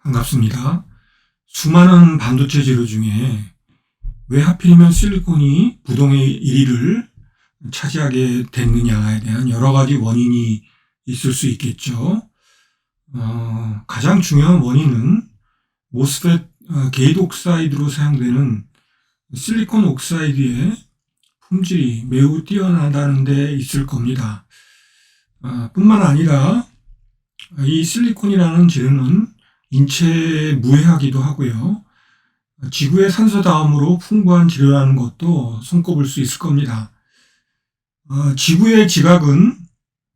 반갑습니다. 수많은 반도체 재료 중에 왜 하필이면 실리콘이 부동의 1위를 차지하게 됐느냐에 대한 여러 가지 원인이 있을 수 있겠죠. 가장 중요한 원인은 모스펫 게이트 옥사이드로 사용되는 실리콘 옥사이드의 품질이 매우 뛰어나다는 데 있을 겁니다. 뿐만 아니라 이 실리콘이라는 재료는 인체에 무해하기도 하고요. 지구의 산소 다음으로 풍부한 재료라는 것도 손꼽을 수 있을 겁니다. 지구의 지각은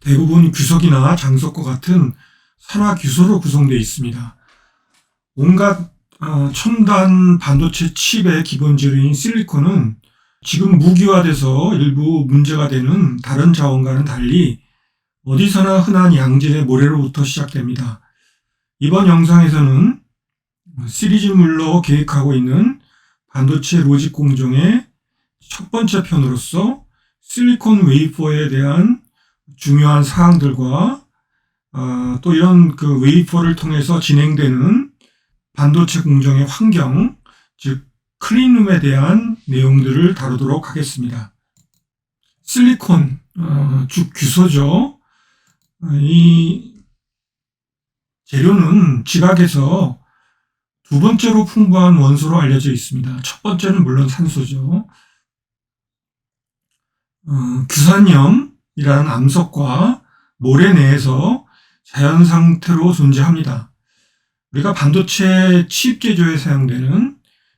대부분 규석이나 장석과 같은 산화규소로 구성되어 있습니다. 온갖 첨단 반도체 칩의 기본 재료인 실리콘은 지금 무기화돼서 일부 문제가 되는 다른 자원과는 달리 어디서나 흔한 양질의 모래로부터 시작됩니다. 이번 영상에서는 시리즈물로 계획하고 있는 반도체 로직 공정의 첫 번째 편으로서 실리콘 웨이퍼에 대한 중요한 사항들과 또 이런 그 웨이퍼를 통해서 진행되는 반도체 공정의 환경, 즉 클린룸에 대한 내용들을 다루도록 하겠습니다. 실리콘, 즉 규소죠. 이 재료는 지각에서 두 번째로 풍부한 원소로 알려져 있습니다. 첫 번째는 물론 산소죠. 규산염이라는 암석과 모래 내에서 자연 상태로 존재합니다. 우리가 반도체 칩 제조에 사용되는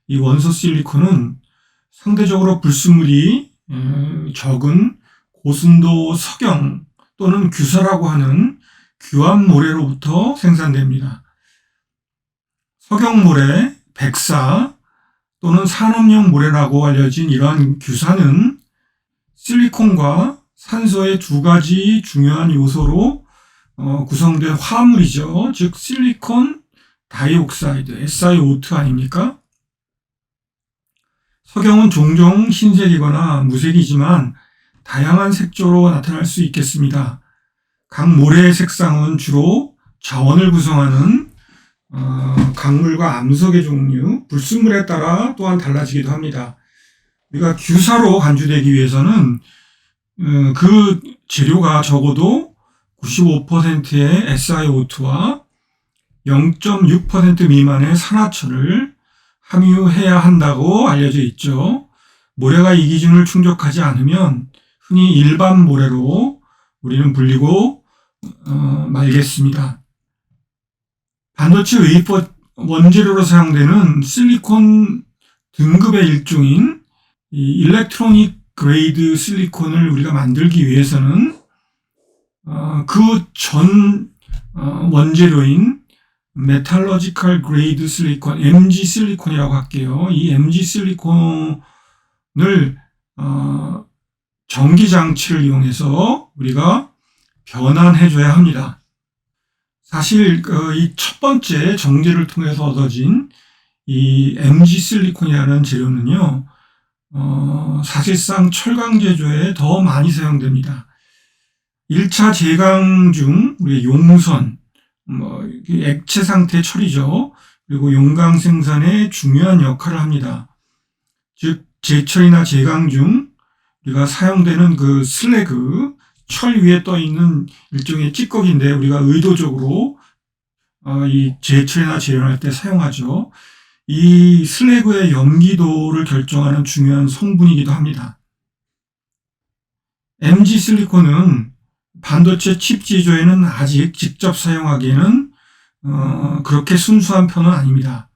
이 원소 실리콘은 상대적으로 불순물이 적은 고순도 석영 또는 규사라고 하는 규암 모래로부터 생산됩니다. 석영모래, 백사 또는 산업용 모래라고 알려진 이러한 규사는 실리콘과 산소의 두 가지 중요한 요소로 구성된 화합물이죠. 즉 실리콘 다이옥사이드, SiO2 아닙니까? 석영은 종종 흰색이거나 무색이지만 다양한 색조로 나타날 수 있겠습니다. 각 모래의 색상은 주로 자원을 구성하는 강물과 암석의 종류, 불순물에 따라 또한 달라지기도 합니다. 우리가 규사로 간주되기 위해서는 그 재료가 적어도 95%의 SiO2와 0.6% 미만의 산화철을 함유해야 한다고 알려져 있죠. 모래가 이 기준을 충족하지 않으면 흔히 일반 모래로 우리는 불리고 말겠습니다. 반도체 웨이퍼 원재료로 사용되는 실리콘 등급의 일종인 이 일렉트로닉 그레이드 실리콘을 우리가 만들기 위해서는 그 전 원재료인 메탈러지컬 그레이드 실리콘, MG 실리콘이라고 할게요. 이 MG 실리콘을 전기 장치를 이용해서 우리가 변환해줘야 합니다. 사실 이 첫 번째 정제를 통해서 얻어진 이 MG 실리콘이라는 재료는요, 사실상 철강 제조에 더 많이 사용됩니다. 1차 제강 중 우리 용선, 액체 상태 처리죠. 그리고 용광 생산에 중요한 역할을 합니다. 즉 제철이나 제강 중 우리가 사용되는 그 슬래그, 철 위에 떠 있는 일종의 찌꺼기인데 우리가 의도적으로 이 제철이나 재련할 때 사용하죠. 이 슬래그의 염기도를 결정하는 중요한 성분이기도 합니다. MG 실리콘은 반도체 칩 제조에는 아직 직접 사용하기에는 그렇게 순수한 편은 아닙니다.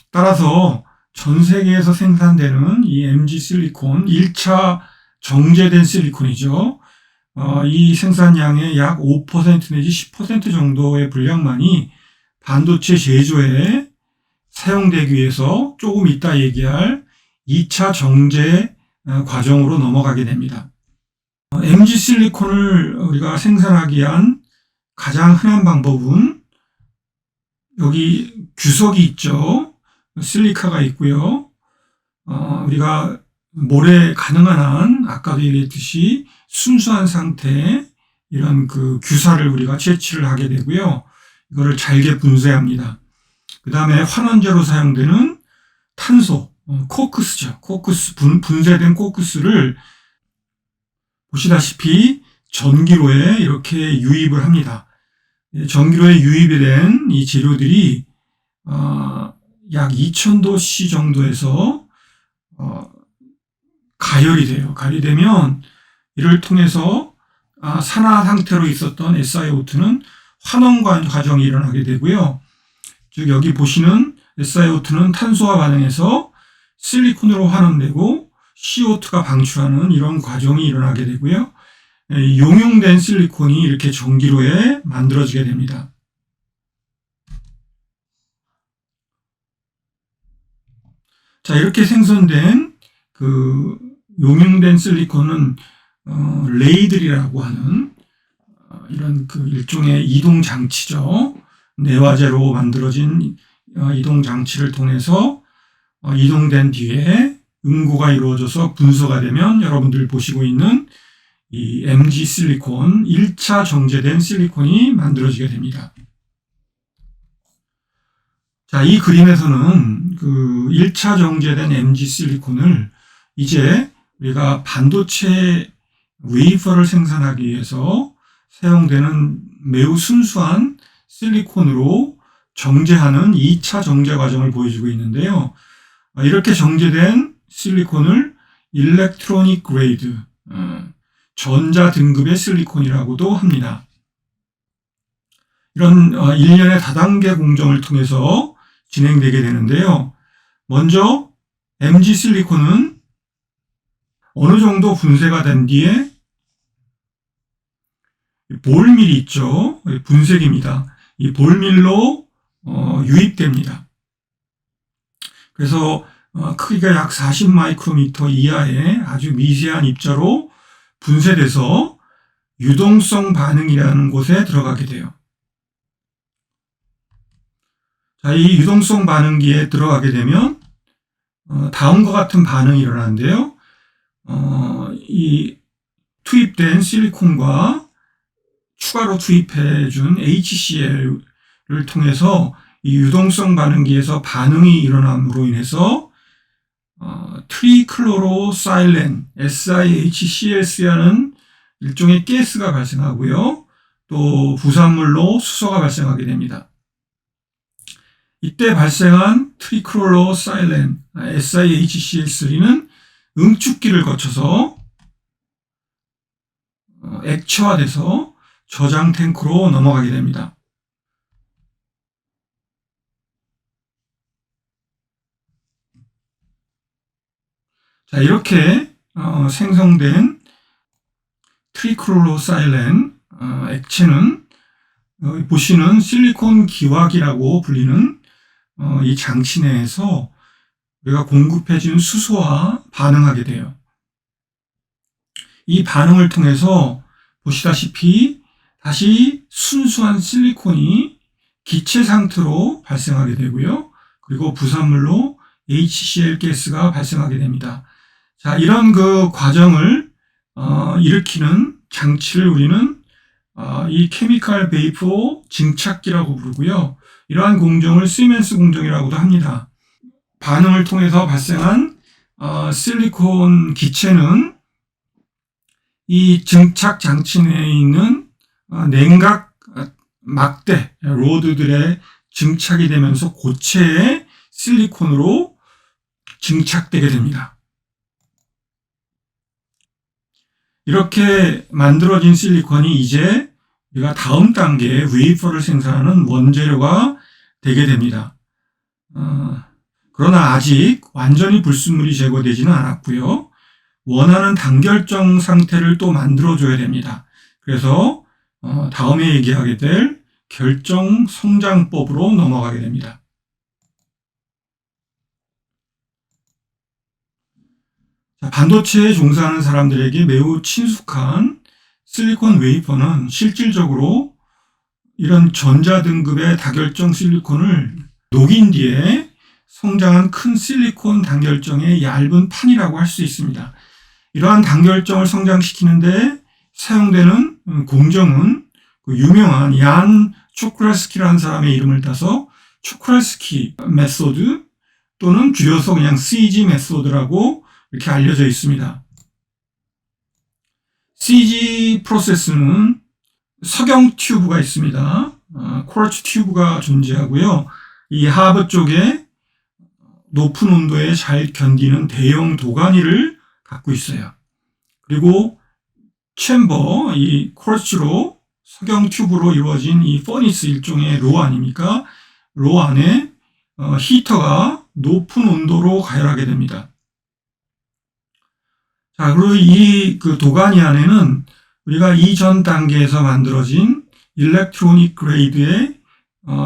따라서 전 세계에서 생산되는 이 MG 실리콘, 1차 정제된 실리콘이죠. 이 생산량의 약 5% 내지 10% 정도의 분량만이 반도체 제조에 사용되기 위해서 조금 이따 얘기할 2차 정제 과정으로 넘어가게 됩니다. MG 실리콘을 우리가 생산하기 위한 가장 흔한 방법은 여기 규석이 있죠. 실리카가 있고요. 우리가 모래 가능한 한 아까도 얘기했듯이 순수한 상태의 이런 그 규사를 우리가 채취를 하게 되고요. 이거를 잘게 분쇄합니다. 그 다음에 환원제로 사용되는 탄소, 코크스죠. 코크스, 분쇄된 코크스를 보시다시피 전기로에 이렇게 유입을 합니다. 전기로에 유입이 된 이 재료들이 약 2000도씨 정도에서 가열이 돼요. 가열이 되면 이를 통해서 산화 상태로 있었던 SiO2는 환원 과정이 일어나게 되고요. 즉 여기 보시는 SiO2는 탄소와 반응해서 실리콘으로 환원되고 CO2가 방출하는 이런 과정이 일어나게 되고요. 용융된 실리콘이 이렇게 전기로에 만들어지게 됩니다. 자, 이렇게 생성된 그 용융된 실리콘은 레이들이라고 하는 이런 그 일종의 이동 장치죠. 내화재로 만들어진 이동 장치를 통해서 이동된 뒤에 응고가 이루어져서 분소가 되면 여러분들 보시고 있는 이 MG 실리콘, 1차 정제된 실리콘이 만들어지게 됩니다. 자, 이 그림에서는 그 1차 정제된 MG 실리콘을 이제 우리가 반도체 웨이퍼를 생산하기 위해서 사용되는 매우 순수한 실리콘으로 정제하는 2차 정제 과정을 보여주고 있는데요. 이렇게 정제된 실리콘을 일렉트로닉 그레이드, 전자 등급의 실리콘이라고도 합니다. 이런 일련의 다단계 공정을 통해서 진행되게 되는데요. 먼저 MG 실리콘은 어느 정도 분쇄가 된 뒤에 볼밀이 있죠. 분쇄기입니다. 이 볼밀로 유입됩니다. 그래서 크기가 약 40 마이크로미터 이하의 아주 미세한 입자로 분쇄돼서 유동성 반응이라는 곳에 들어가게 돼요. 자, 이 유동성 반응기에 들어가게 되면 다음과 같은 반응이 일어나는데요. 이 투입된 실리콘과 추가로 투입해준 HCl을 통해서 이 유동성 반응기에서 반응이 일어남으로 인해서 트리클로로사일렌, SiHClC라는 일종의 가스가 발생하고요. 또 부산물로 수소가 발생하게 됩니다. 이때 발생한 트리클로로사일렌, SiHCl3는 응축기를 거쳐서 액체화돼서 저장 탱크로 넘어가게 됩니다. 자, 이렇게 생성된 트리클로로사일렌 액체는 보시는 실리콘 기화기라고 불리는 이 장치 내에서 우리가 공급해준 수소와 반응하게 돼요. 이 반응을 통해서 보시다시피 다시 순수한 실리콘이 기체 상태로 발생하게 되고요. 그리고 부산물로 HCl 가스가 발생하게 됩니다. 자, 이런 그 과정을 일으키는 장치를 우리는 이 케미컬 베이퍼 증착기라고 부르고요. 이러한 공정을 시멘스 공정이라고도 합니다. 반응을 통해서 발생한 실리콘 기체는 이 증착 장치 내에 있는 냉각 막대, 로드들에 증착이 되면서 고체의 실리콘으로 증착되게 됩니다. 이렇게 만들어진 실리콘이 이제 우리가 다음 단계의 웨이퍼를 생산하는 원재료가 되게 됩니다. 그러나 아직 완전히 불순물이 제거되지는 않았고요. 원하는 단결정 상태를 또 만들어줘야 됩니다. 그래서 다음에 얘기하게 될 결정 성장법으로 넘어가게 됩니다. 자, 반도체에 종사하는 사람들에게 매우 친숙한 실리콘 웨이퍼는 실질적으로 이런 전자 등급의 다결정 실리콘을 녹인 뒤에 성장한 큰 실리콘 단결정의 얇은 판이라고 할 수 있습니다. 이러한 단결정을 성장시키는데 사용되는 공정은 그 유명한 얀 초크랄스키라는 사람의 이름을 따서 초크랄스키 메소드 또는 줄여서 그냥 CG 메소드라고 이렇게 알려져 있습니다. CG 프로세스는 석영 튜브가 있습니다. 쿼츠 튜브가 존재하고요. 이 하부 쪽에 높은 온도에 잘 견디는 대형 도가니를 갖고 있어요. 그리고 챔버, 이 쿼츠로 석영 튜브로 이루어진 이 퍼니스 일종의 로 아닙니까? 로 안에 히터가 높은 온도로 가열하게 됩니다. 자, 그리고 이 그 도가니 안에는 우리가 이전 단계에서 만들어진 일렉트로닉 그레이드의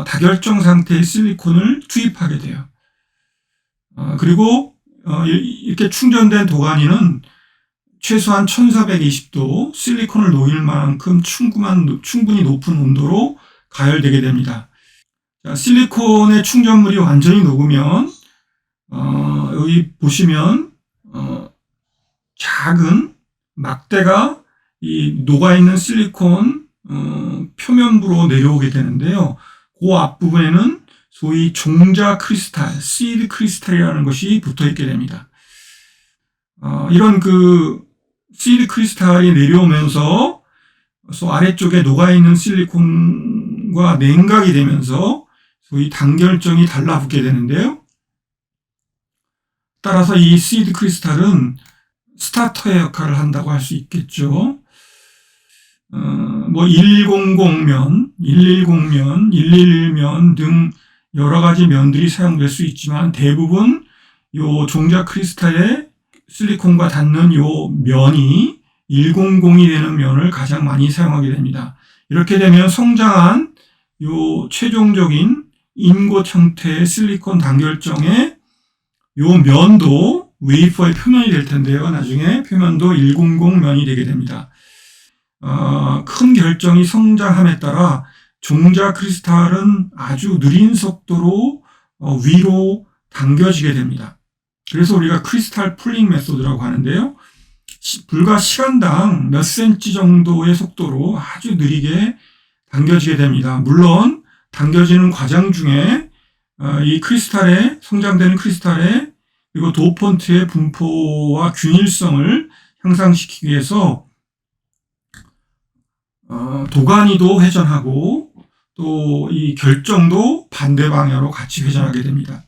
다결정 상태의 실리콘을 투입하게 돼요. 그리고 이렇게 충전된 도가니는 최소한 1420도 실리콘을 녹일 만큼 충분히 높은 온도로 가열되게 됩니다. 자, 실리콘의 충전물이 완전히 녹으면 여기 보시면 작은 막대가 이 녹아있는 실리콘 표면부로 내려오게 되는데요. 그 앞부분에는 소위 종자 크리스탈, 시드 크리스탈이라는 것이 붙어 있게 됩니다. 이런 그 시드 크리스탈이 내려오면서 아래쪽에 녹아있는 실리콘과 냉각이 되면서 소위 단결정이 달라붙게 되는데요. 따라서 이 시드 크리스탈은 스타터의 역할을 한다고 할 수 있겠죠. 100면, 110면, 111면 등 여러 가지 면들이 사용될 수 있지만 대부분 요 종자 크리스탈의 실리콘과 닿는 요 면이 100이 되는 면을 가장 많이 사용하게 됩니다. 이렇게 되면 성장한 요 최종적인 인곳 형태의 실리콘 단결정의 요 면도 웨이퍼의 표면이 될 텐데요. 나중에 표면도 100면이 되게 됩니다. 큰 결정이 성장함에 따라 종자 크리스탈은 아주 느린 속도로 위로 당겨지게 됩니다. 그래서 우리가 크리스탈 풀링 메소드라고 하는데요. 불과 시간당 몇 센치 정도의 속도로 아주 느리게 당겨지게 됩니다. 물론 당겨지는 과정 중에 이 크리스탈에 성장되는 크리스탈에 그리고 도펀트의 분포와 균일성을 향상시키기 위해서 도가니도 회전하고 또 이 결정도 반대 방향으로 같이 회전하게 됩니다.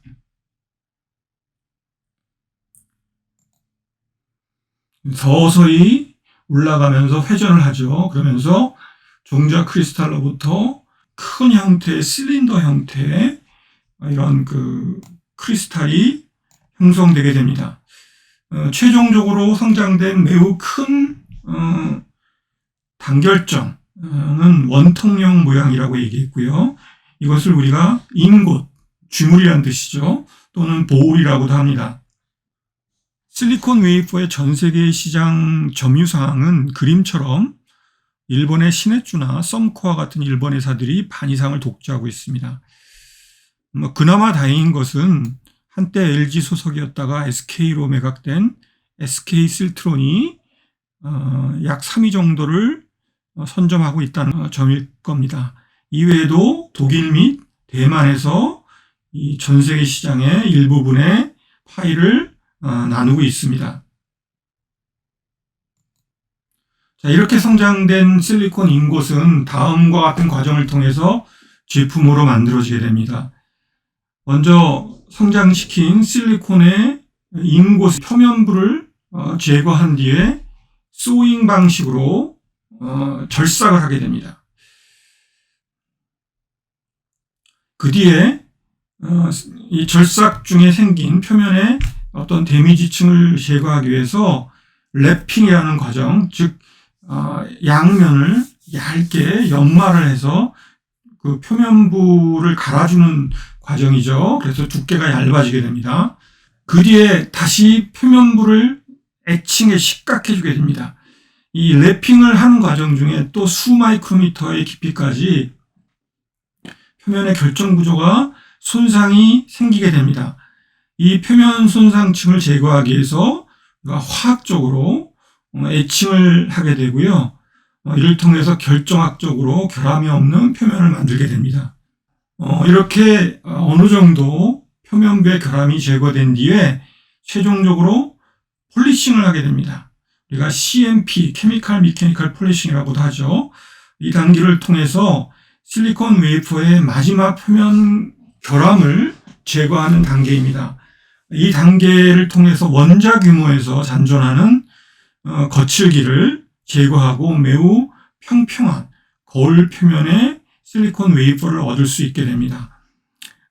서서히 올라가면서 회전을 하죠. 그러면서 종자 크리스탈로부터 큰 형태의 실린더 형태의 이런 그 크리스탈이 형성되게 됩니다. 최종적으로 성장된 매우 큰 단결정은 원통형 모양이라고 얘기했고요. 이것을 우리가 인곳, 쥐물이라는 뜻이죠. 또는 보울이라고도 합니다. 실리콘 웨이퍼의 전 세계 시장 점유상은 그림처럼 일본의 시네쭈나 썸코와 같은 일본 회사들이 반 이상을 독주하고 있습니다. 그나마 다행인 것은 한때 LG 소속이었다가 SK로 매각된 SK 실트론이 약 3위 정도를 선점하고 있다는 점일 겁니다. 이외에도 독일 및 대만에서 이 전 세계 시장의 일부분의 파일을 나누고 있습니다. 자, 이렇게 성장된 실리콘 인곳은 다음과 같은 과정을 통해서 제품으로 만들어지게 됩니다. 먼저 성장시킨 실리콘의 인곳 표면부를 제거한 뒤에 소잉 방식으로 절삭을 하게 됩니다. 그 뒤에 이 절삭 중에 생긴 표면의 어떤 데미지층을 제거하기 위해서 랩핑이라는 과정, 즉 양면을 얇게 연마를 해서 그 표면부를 갈아주는 과정이죠. 그래서 두께가 얇아지게 됩니다. 그 뒤에 다시 표면부를 에칭에 식각해주게 됩니다. 이 랩핑을 하는 과정 중에 또 수 마이크로미터의 깊이까지 표면의 결정 구조가 손상이 생기게 됩니다. 이 표면 손상층을 제거하기 위해서 화학적으로 에칭을 하게 되고요. 이를 통해서 결정학적으로 결함이 없는 표면을 만들게 됩니다. 이렇게 어느 정도 표면부의 결함이 제거된 뒤에 최종적으로 폴리싱을 하게 됩니다. 우리가 CMP, 케미컬 미케니컬 폴리싱이라고도 하죠. 이 단계를 통해서 실리콘 웨이퍼의 마지막 표면 결함을 제거하는 단계입니다. 이 단계를 통해서 원자 규모에서 잔존하는 거칠기를 제거하고 매우 평평한 거울 표면의 실리콘 웨이퍼를 얻을 수 있게 됩니다.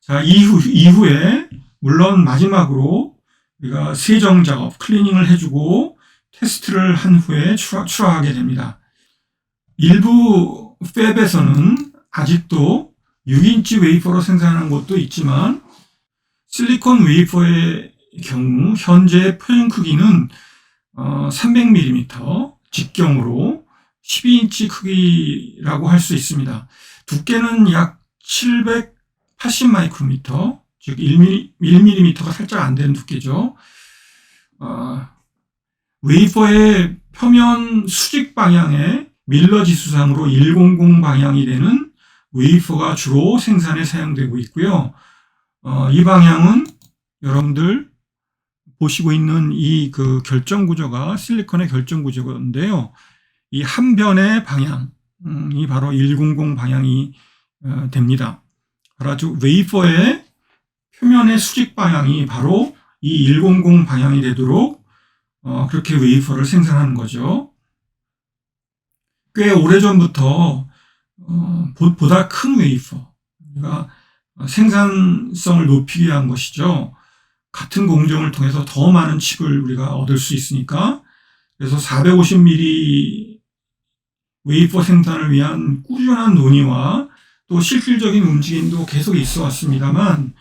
자, 이후에 물론 마지막으로 우리가 세정 작업, 클리닝을 해주고 테스트를 한 후에 출하하게 됩니다. 일부 팹에서는 아직도 6인치 웨이퍼로 생산하는 곳도 있지만 실리콘 웨이퍼의 경우 현재 표현 크기는 300mm, 직경으로 12인치 크기라고 할 수 있습니다. 두께는 약 780 마이크로미터, 즉 1mm가 살짝 안 되는 두께죠. 웨이퍼의 표면 수직 방향의 밀러 지수상으로 100 방향이 되는 웨이퍼가 주로 생산에 사용되고 있고요. 이 방향은 여러분들 보시고 있는 이 그 결정 구조가 실리콘의 결정 구조인데요. 이 한 변의 방향이 바로 100 방향이 됩니다. 바로 웨이퍼의 표면의 수직 방향이 바로 이 100 방향이 되도록 그렇게 웨이퍼를 생산하는 거죠. 꽤 오래전부터 보다 큰 웨이퍼, 그러니까 생산성을 높이기 위한 것이죠. 같은 공정을 통해서 더 많은 칩을 우리가 얻을 수 있으니까. 그래서 450mm 웨이퍼 생산을 위한 꾸준한 논의와 또 실질적인 움직임도 계속 있어 왔습니다만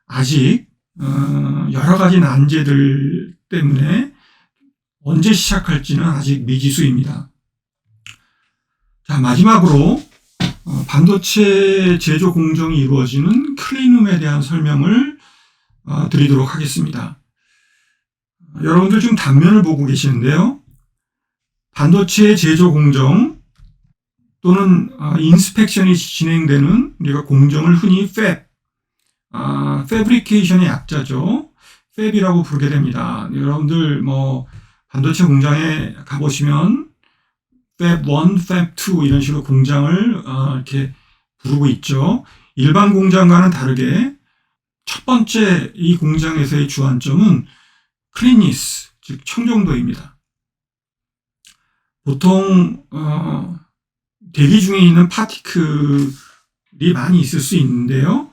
아직 여러 가지 난제들 때문에 언제 시작할지는 아직 미지수입니다. 자, 마지막으로 반도체 제조 공정이 이루어지는 클린룸에 대한 설명을 드리도록 하겠습니다. 여러분들 지금 단면을 보고 계시는데요. 반도체 제조 공정 또는 인스펙션이 진행되는 우리가 공정을 흔히 패브리케이션의 약자죠. 팹이라고 부르게 됩니다. 여러분들 반도체 공장에 가보시면 팹 1, 팹 2 이런 식으로 공장을 이렇게 부르고 있죠. 일반 공장과는 다르게 첫 번째 이 공장에서의 주안점은 클린니스, 즉 청정도입니다. 보통 대기 중에 있는 파티클이 많이 있을 수 있는데요.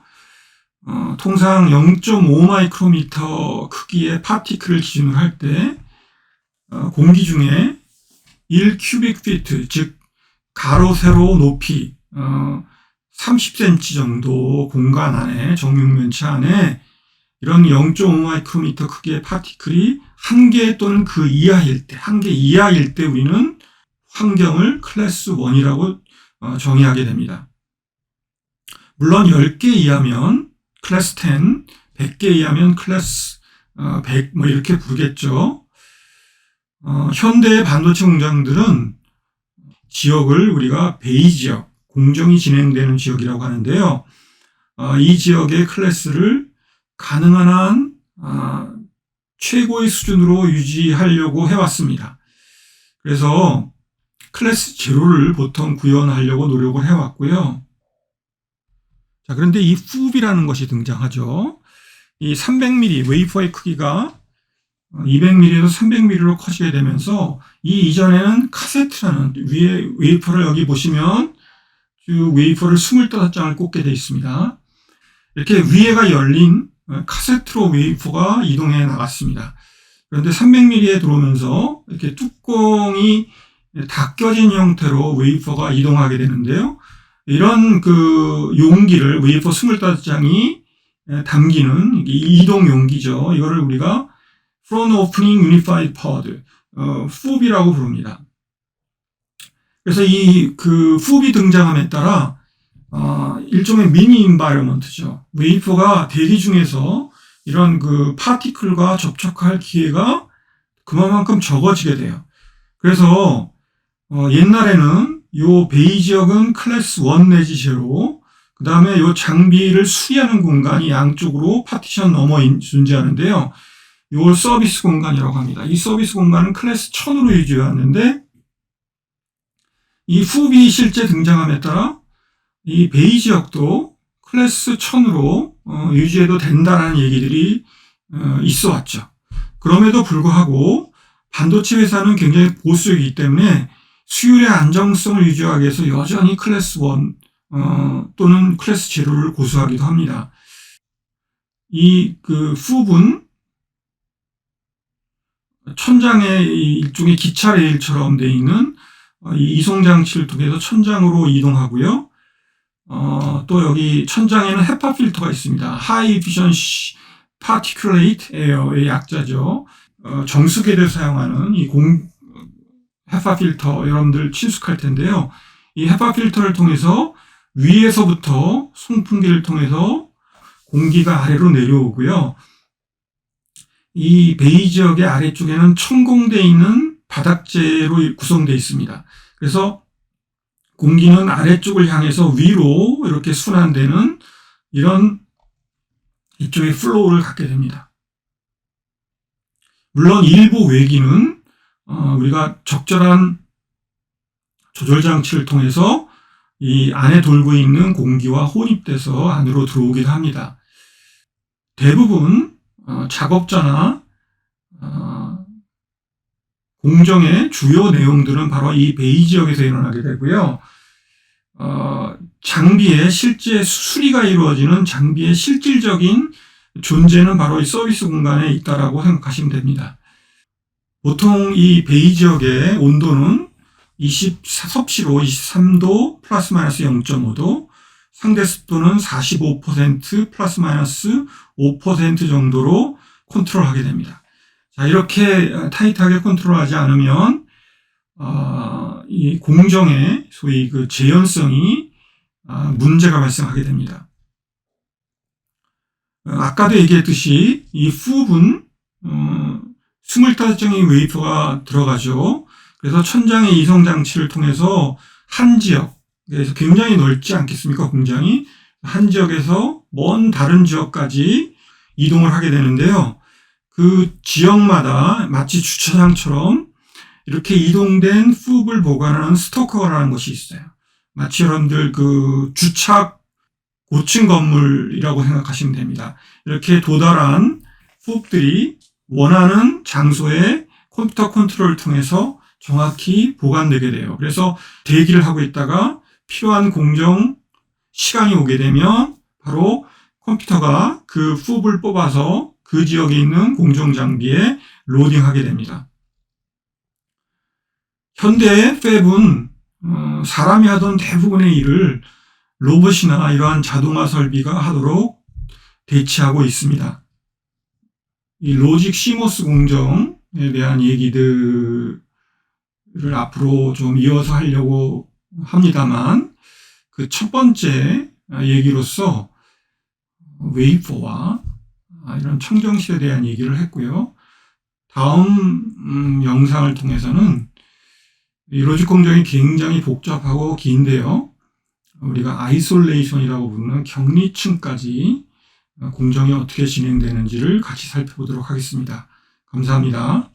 통상 0.5 마이크로미터 크기의 파티클을 기준으로 할 때 공기 중에 1 큐빅 피트, 즉 가로 세로 높이 30cm 정도 공간 안에, 정육면체 안에 이런 0.5 마이크로미터 크기의 파티클이 1개 또는 그 이하일 때, 1개 이하일 때 우리는 환경을 클래스 1이라고 정의하게 됩니다. 물론 10개 이하면 클래스 10, 100개 이하면 클래스 100 이렇게 부르겠죠. 현대의 반도체 공장들은 지역을 우리가 베이 지역, 공정이 진행되는 지역이라고 하는데요. 이 지역의 클래스를 가능한 한 최고의 수준으로 유지하려고 해왔습니다. 그래서 클래스 제로를 보통 구현하려고 노력을 해왔고요. 자, 그런데 이 팹이라는 것이 등장하죠. 이 300mm 웨이퍼의 크기가 200mm에서 300mm로 커지게 되면서 이 이전에는 카세트라는 위에 웨이퍼를 여기 보시면 쭉 웨이퍼를 25장을 꽂게 되어 있습니다. 이렇게 위에가 열린 카세트로 웨이퍼가 이동해 나갔습니다. 그런데 300mm에 들어오면서 이렇게 뚜껑이 닫혀진 형태로 웨이퍼가 이동하게 되는데요. 이런 그 용기를 웨이퍼 25장이 담기는 이동 용기죠. 이거를 우리가 Front Opening Unified Pod, 팹이라고 부릅니다. 그래서 이 그 팹이 등장함에 따라 일종의 미니 인바이러먼트죠. 웨이퍼가 대기 중에서 이런 그 파티클과 접촉할 기회가 그만큼 적어지게 돼요. 그래서 옛날에는 요 베이 지역은 클래스 1 내지 0, 그 다음에 요 장비를 수리하는 공간이 양쪽으로 파티션 넘어 존재하는데요. 이걸 서비스 공간이라고 합니다. 이 서비스 공간은 클래스 1000으로 유지해왔는데, 이 후비 실제 등장함에 따라 이 베이 지역도 클래스 1000으로 유지해도 된다는 얘기들이 있어 왔죠. 그럼에도 불구하고 반도체 회사는 굉장히 보수적이기 때문에 수율의 안정성을 유지하기 위해서 여전히 클래스 1 또는 클래스 0를 고수하기도 합니다. 이 훅은 천장에 일종의 기차 레일처럼 되어 있는 이 이송 장치를 통해서 천장으로 이동하고요. 또 여기 천장에는 헤파 필터가 있습니다. High Efficiency Particulate Air의 약자죠. 정수기를 사용하는 이 헤파 필터 여러분들 친숙할 텐데요. 이 헤파 필터를 통해서 위에서부터 송풍기를 통해서 공기가 아래로 내려오고요. 이 베이 지역의 아래쪽에는 천공되어 있는 바닥재로 구성되어 있습니다. 그래서 공기는 아래쪽을 향해서 위로 이렇게 순환되는 이런 이쪽의 플로우를 갖게 됩니다. 물론 일부 외기는 우리가 적절한 조절 장치를 통해서 이 안에 돌고 있는 공기와 혼입돼서 안으로 들어오기도 합니다. 대부분 작업자나 공정의 주요 내용들은 바로 이 베이 지역에서 일어나게 되고요. 장비의 실제 수리가 이루어지는 장비의 실질적인 존재는 바로 이 서비스 공간에 있다라고 생각하시면 됩니다. 보통 이 베이 지역의 온도는 섭씨로 23도 플러스 마이너스 0.5도, 상대 습도는 45% 플러스 마이너스 5% 정도로 컨트롤하게 됩니다. 자, 이렇게 타이트하게 컨트롤하지 않으면 이 공정의 소위 그 재현성이 문제가 발생하게 됩니다. 아까도 얘기했듯이 이 훅은 25장의 웨이퍼가 들어가죠. 그래서 천장의 이송 장치를 통해서 한 지역에서 굉장히 넓지 않겠습니까? 공장이 한 지역에서 먼 다른 지역까지 이동을 하게 되는데요. 그 지역마다 마치 주차장처럼 이렇게 이동된 훅을 보관하는 스토커라는 것이 있어요. 마치 여러분들 그 주차 고층 건물이라고 생각하시면 됩니다. 이렇게 도달한 훅들이 원하는 장소에 컴퓨터 컨트롤을 통해서 정확히 보관되게 돼요. 그래서 대기를 하고 있다가 필요한 공정 시간이 오게 되면 바로 컴퓨터가 그 훅을 뽑아서 그 지역에 있는 공정 장비에 로딩하게 됩니다. 현대의 팹은 사람이 하던 대부분의 일을 로봇이나 이러한 자동화 설비가 하도록 대체하고 있습니다. 이 로직 시모스 공정에 대한 얘기들을 앞으로 좀 이어서 하려고 합니다만, 그 첫 번째 얘기로서 웨이퍼와 이런 청정실에 대한 얘기를 했고요. 다음 영상을 통해서는 이 로직 공정이 굉장히 복잡하고 긴데요. 우리가 아이솔레이션이라고 부르는 격리층까지 공정이 어떻게 진행되는지를 같이 살펴보도록 하겠습니다. 감사합니다.